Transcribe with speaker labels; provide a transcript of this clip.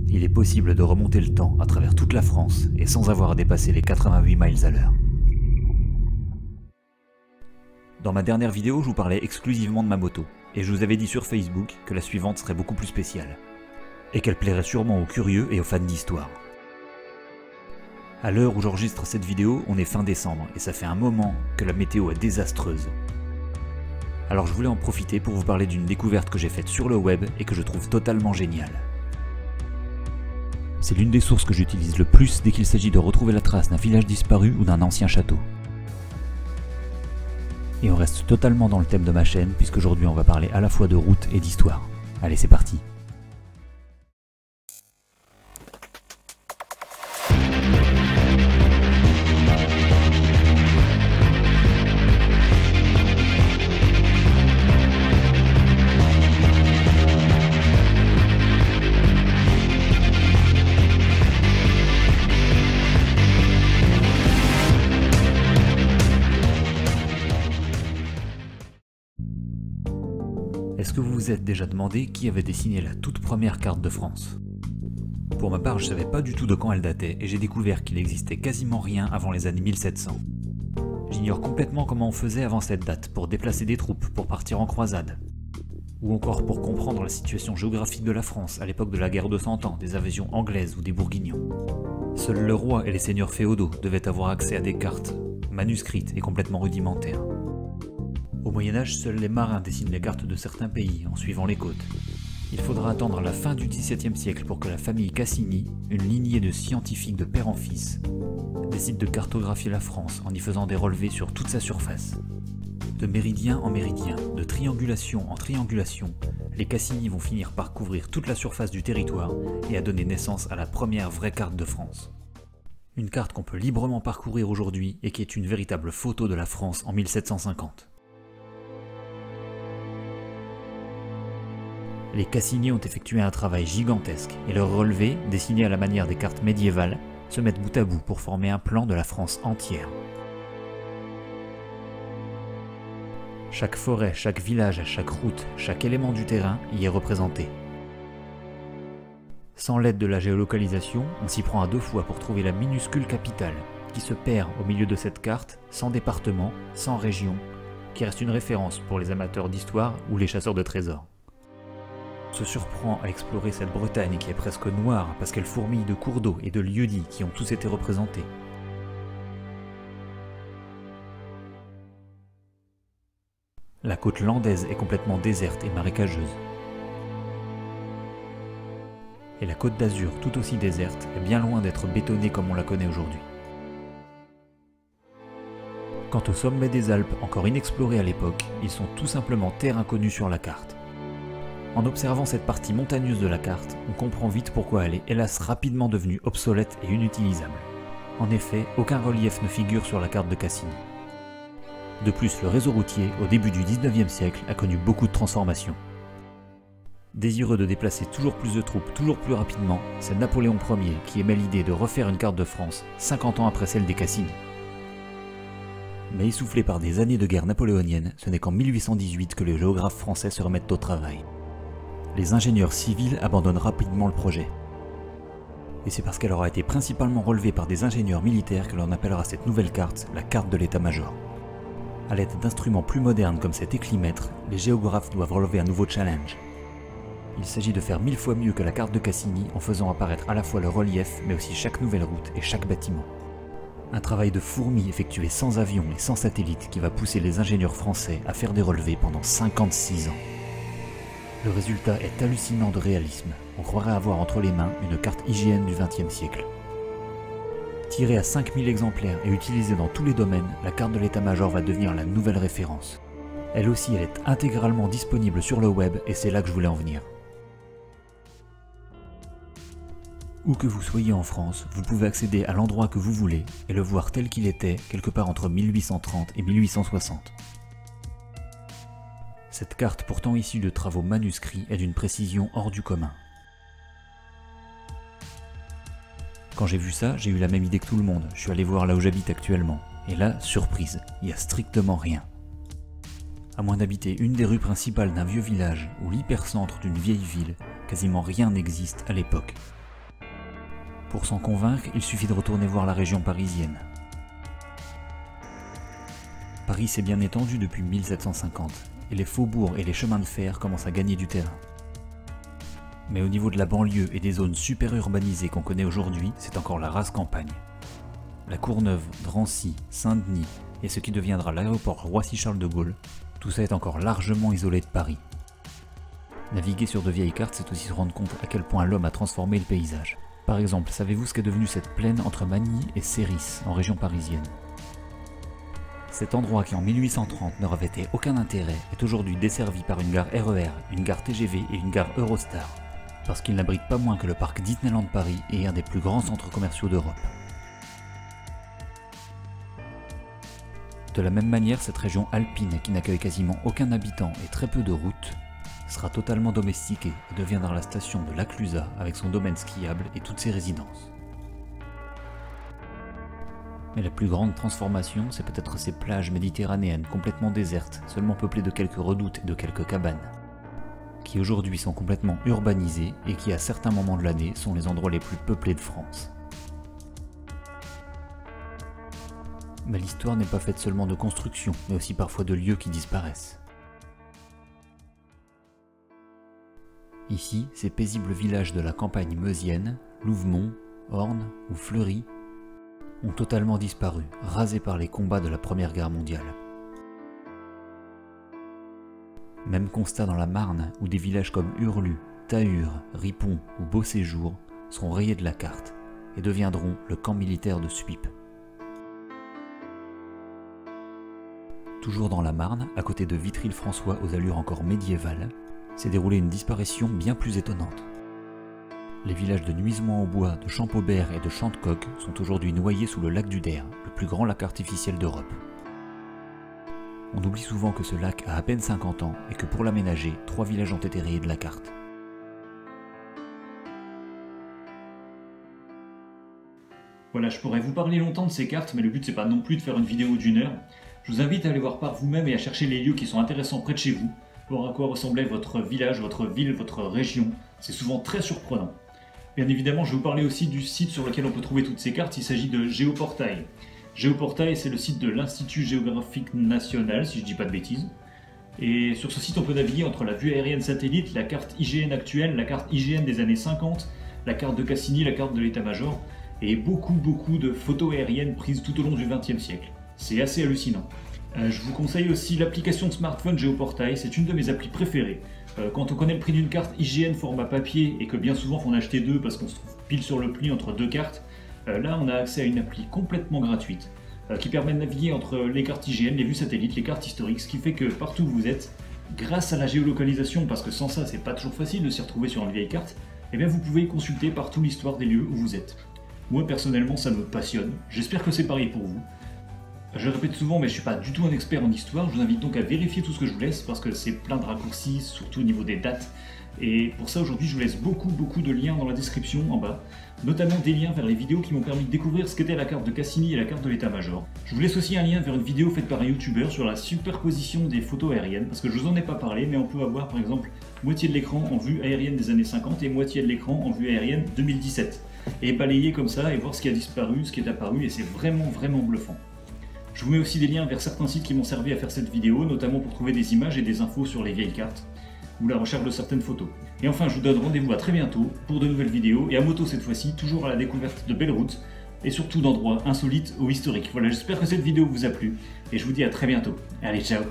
Speaker 1: il est possible de remonter le temps à travers toute la France et sans avoir à dépasser les 88 miles à l'heure. Dans ma dernière vidéo, je vous parlais exclusivement de ma moto, et je vous avais dit sur Facebook que la suivante serait beaucoup plus spéciale, et qu'elle plairait sûrement aux curieux et aux fans d'histoire. À l'heure où j'enregistre cette vidéo, on est fin décembre, et ça fait un moment que la météo est désastreuse. Alors je voulais en profiter pour vous parler d'une découverte que j'ai faite sur le web et que je trouve totalement géniale. C'est l'une des sources que j'utilise le plus dès qu'il s'agit de retrouver la trace d'un village disparu ou d'un ancien château. Et on reste totalement dans le thème de ma chaîne, puisqu'aujourd'hui on va parler à la fois de route et d'histoire. Allez, c'est parti! Est-ce que vous vous êtes déjà demandé qui avait dessiné la toute première carte de France? Pour ma part, je savais pas du tout de quand elle datait et j'ai découvert qu'il n'existait quasiment rien avant les années 1700. J'ignore complètement comment on faisait avant cette date pour déplacer des troupes, pour partir en croisade, ou encore pour comprendre la situation géographique de la France à l'époque de la guerre de 100 ans, des invasions anglaises ou des bourguignons. Seuls le roi et les seigneurs féodaux devaient avoir accès à des cartes, manuscrites et complètement rudimentaires. Au Moyen-Âge, seuls les marins dessinent les cartes de certains pays en suivant les côtes. Il faudra attendre la fin du XVIIe siècle pour que la famille Cassini, une lignée de scientifiques de père en fils, décide de cartographier la France en y faisant des relevés sur toute sa surface. De méridien en méridien, de triangulation en triangulation, les Cassini vont finir par couvrir toute la surface du territoire et à donner naissance à la première vraie carte de France. Une carte qu'on peut librement parcourir aujourd'hui et qui est une véritable photo de la France en 1750. Les Cassini ont effectué un travail gigantesque et leurs relevés, dessinés à la manière des cartes médiévales, se mettent bout à bout pour former un plan de la France entière. Chaque forêt, chaque village, chaque route, chaque élément du terrain y est représenté. Sans l'aide de la géolocalisation, on s'y prend à deux fois pour trouver la minuscule capitale, qui se perd au milieu de cette carte, sans département, sans région, qui reste une référence pour les amateurs d'histoire ou les chasseurs de trésors. On se surprend à explorer cette Bretagne qui est presque noire parce qu'elle fourmille de cours d'eau et de lieux-dits qui ont tous été représentés. La côte landaise est complètement déserte et marécageuse. Et la côte d'Azur, tout aussi déserte, est bien loin d'être bétonnée comme on la connaît aujourd'hui. Quant au sommet des Alpes, encore inexplorés à l'époque, ils sont tout simplement terre inconnue sur la carte. En observant cette partie montagneuse de la carte, on comprend vite pourquoi elle est hélas rapidement devenue obsolète et inutilisable. En effet, aucun relief ne figure sur la carte de Cassini. De plus, le réseau routier, au début du 19e siècle, a connu beaucoup de transformations. Désireux de déplacer toujours plus de troupes, toujours plus rapidement, c'est Napoléon Ier qui émet l'idée de refaire une carte de France 50 ans après celle des Cassini. Mais essoufflé par des années de guerre napoléonienne, ce n'est qu'en 1818 que les géographes français se remettent au travail. Les ingénieurs civils abandonnent rapidement le projet. Et c'est parce qu'elle aura été principalement relevée par des ingénieurs militaires que l'on appellera cette nouvelle carte la carte de l'état-major. A l'aide d'instruments plus modernes comme cet éclimètre, les géographes doivent relever un nouveau challenge. Il s'agit de faire 1000 fois mieux que la carte de Cassini en faisant apparaître à la fois le relief mais aussi chaque nouvelle route et chaque bâtiment. Un travail de fourmi effectué sans avion et sans satellite qui va pousser les ingénieurs français à faire des relevés pendant 56 ans. Le résultat est hallucinant de réalisme, on croirait avoir entre les mains une carte IGN du XXe siècle. Tirée à 5000 exemplaires et utilisée dans tous les domaines, la carte de l'état-major va devenir la nouvelle référence. Elle aussi, elle est intégralement disponible sur le web et c'est là que je voulais en venir. Où que vous soyez en France, vous pouvez accéder à l'endroit que vous voulez et le voir tel qu'il était quelque part entre 1830 et 1860. Cette carte, pourtant issue de travaux manuscrits, est d'une précision hors du commun. Quand j'ai vu ça, j'ai eu la même idée que tout le monde. Je suis allé voir là où j'habite actuellement. Et là, surprise, il n'y a strictement rien. À moins d'habiter une des rues principales d'un vieux village ou l'hypercentre d'une vieille ville, quasiment rien n'existe à l'époque. Pour s'en convaincre, il suffit de retourner voir la région parisienne. Paris s'est bien étendu depuis 1750, et les faubourgs et les chemins de fer commencent à gagner du terrain. Mais au niveau de la banlieue et des zones super urbanisées qu'on connaît aujourd'hui, c'est encore la rase campagne. La Courneuve, Drancy, Saint-Denis et ce qui deviendra l'aéroport Roissy-Charles de Gaulle, tout ça est encore largement isolé de Paris. Naviguer sur de vieilles cartes, c'est aussi se rendre compte à quel point l'homme a transformé le paysage. Par exemple, savez-vous ce qu'est devenue cette plaine entre Magny et Céris, en région parisienne? Cet endroit qui en 1830 ne revêtait aucun intérêt est aujourd'hui desservi par une gare RER, une gare TGV et une gare Eurostar, parce qu'il n'abrite pas moins que le parc Disneyland Paris et un des plus grands centres commerciaux d'Europe. De la même manière, cette région alpine, qui n'accueille quasiment aucun habitant et très peu de routes, sera totalement domestiquée et deviendra la station de Laclusaz avec son domaine skiable et toutes ses résidences. Mais la plus grande transformation, c'est peut-être ces plages méditerranéennes complètement désertes, seulement peuplées de quelques redoutes et de quelques cabanes, qui aujourd'hui sont complètement urbanisées et qui à certains moments de l'année sont les endroits les plus peuplés de France. Mais l'histoire n'est pas faite seulement de constructions, mais aussi parfois de lieux qui disparaissent. Ici, ces paisibles villages de la campagne meusienne, Louvemont, Orne ou Fleury, ont totalement disparu, rasés par les combats de la Première Guerre mondiale. Même constat dans la Marne, où des villages comme Hurlus, Tahur, Ripon ou Beauséjour seront rayés de la carte et deviendront le camp militaire de Suippes. Toujours dans la Marne, à côté de Vitry-le-François aux allures encore médiévales, s'est déroulée une disparition bien plus étonnante. Les villages de Nuisemont-en-Bois, de Champaubert et de Chantecoq sont aujourd'hui noyés sous le lac du Der, le plus grand lac artificiel d'Europe. On oublie souvent que ce lac a à peine 50 ans et que pour l'aménager, 3 villages ont été rayés de la carte.
Speaker 2: Voilà, je pourrais vous parler longtemps de ces cartes, mais le but c'est pas non plus de faire une vidéo d'1 heure. Je vous invite à aller voir par vous-même et à chercher les lieux qui sont intéressants près de chez vous, voir à quoi ressemblait votre village, votre ville, votre région. C'est souvent très surprenant. Bien évidemment, je vais vous parler aussi du site sur lequel on peut trouver toutes ces cartes. Il s'agit de Géoportail. Géoportail, c'est le site de l'Institut géographique national, si je ne dis pas de bêtises. Et sur ce site, on peut naviguer entre la vue aérienne satellite, la carte IGN actuelle, la carte IGN des années 50, la carte de Cassini, la carte de l'état-major, et beaucoup de photos aériennes prises tout au long du XXe siècle. C'est assez hallucinant. Je vous conseille aussi l'application de smartphone Géoportail, c'est une de mes applis préférées. Quand on connaît le prix d'une carte IGN format papier et que bien souvent il faut en acheter 2 parce qu'on se trouve pile sur le pli entre 2 cartes, là on a accès à une appli complètement gratuite qui permet de naviguer entre les cartes IGN, les vues satellites, les cartes historiques, ce qui fait que partout où vous êtes, grâce à la géolocalisation, parce que sans ça c'est pas toujours facile de s'y retrouver sur une vieille carte, eh bien vous pouvez consulter partout l'histoire des lieux où vous êtes. Moi personnellement ça me passionne, j'espère que c'est pareil pour vous. Je le répète souvent, mais je ne suis pas du tout un expert en histoire, je vous invite donc à vérifier tout ce que je vous laisse, parce que c'est plein de raccourcis, surtout au niveau des dates. Et pour ça, aujourd'hui, je vous laisse beaucoup de liens dans la description en bas, notamment des liens vers les vidéos qui m'ont permis de découvrir ce qu'était la carte de Cassini et la carte de l'état-major. Je vous laisse aussi un lien vers une vidéo faite par un youtubeur sur la superposition des photos aériennes, parce que je vous en ai pas parlé, mais on peut avoir par exemple moitié de l'écran en vue aérienne des années 50 et moitié de l'écran en vue aérienne 2017. Et balayer comme ça et voir ce qui a disparu, ce qui est apparu, et c'est vraiment bluffant. Je vous mets aussi des liens vers certains sites qui m'ont servi à faire cette vidéo, notamment pour trouver des images et des infos sur les vieilles cartes, ou la recherche de certaines photos. Et enfin, je vous donne rendez-vous à très bientôt pour de nouvelles vidéos, et à moto cette fois-ci, toujours à la découverte de belles routes, et surtout d'endroits insolites ou historiques. Voilà, j'espère que cette vidéo vous a plu, et je vous dis à très bientôt. Allez, ciao!